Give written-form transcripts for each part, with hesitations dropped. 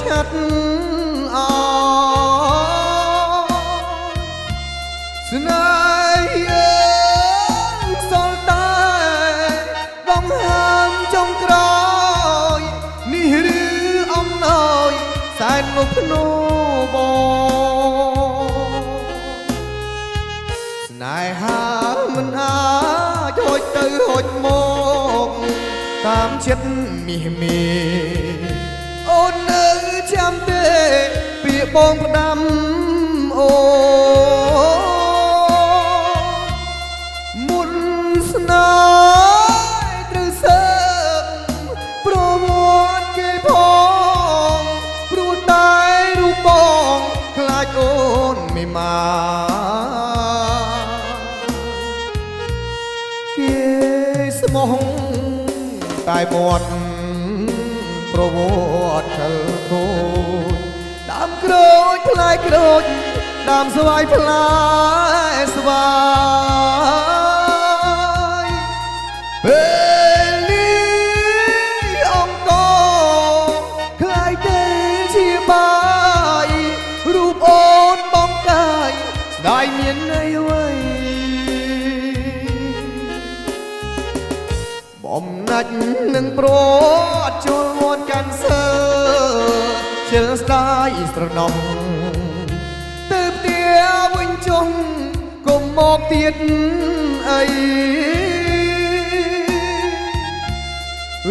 ឆាត់អស្នេហ៍សល់តែដងហើមចុងក្រោយនេះឬអំណោយសែនមកភ្នោបងស្នេហាមិនអាចហូចទៅហូចមកតាមចិត្តមាសមេអូននៅចាំទេពាក្យបងផ្ដាំអូមុនស្នេហ៍ត្រូវសើបប្រវត្តិគេផងព្រោះតែរូបបងខ្លាចអូនមិនមកគេស្មោះតែមាត់ប្រវត្តិខលខូចដើមក្រូចផ្លែក្រូចដើមស្វាយផ្លែស្វាយពេលនេះអង្គខ្លាយទៅជាបាយរូបអូនបងកាយស្ដាយមានន័យអ្វីបំណាច់នឹងប្រត់ចូលវត្តកាន់សើជិលស្ដាយស្រណោះទៅផ្ទះវិញចុងកុំមកទៀតអី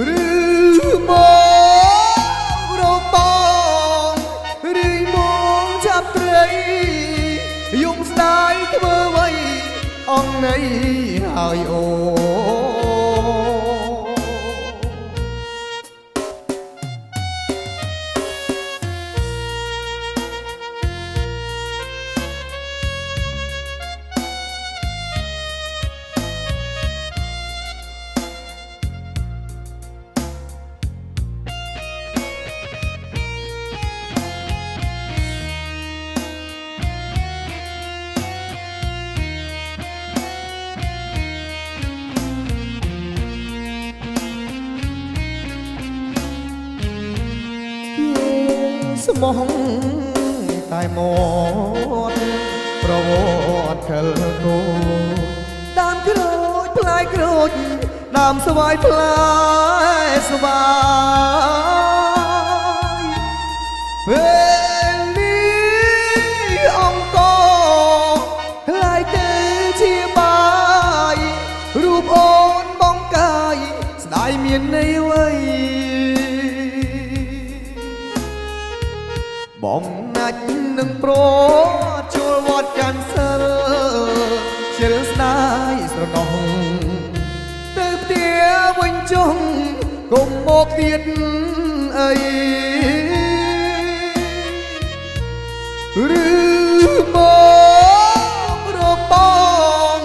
ឬមករកបងឬមកចាប់ត្រីយំស្ដាយធ្វើអ្វីអង្គនៃហើយអូស្មោះតែមកប្រវត្តិខលគោដើមក្រូចផ្លែក្រូចដើមស្វាយផ្លែស្វាយពេលនេះអង្គខ្លាយទៅជាបាយរូបអូនបងកាយស្ដាយមានន័យអ្វីបំណាច់នឹងប្រចូលវត្តកាន់សិលជិលស្ដាយស្រណោះទៅផ្ទះវិញចុងកុំមកទៀតអីឬមករកបង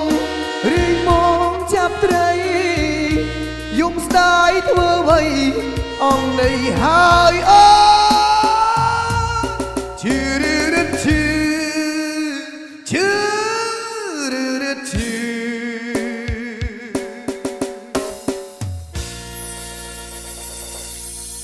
ឬមកចាប់ត្រីយំស្ដាយធ្វើអ្វីអង្គនៃហើយអូជឿ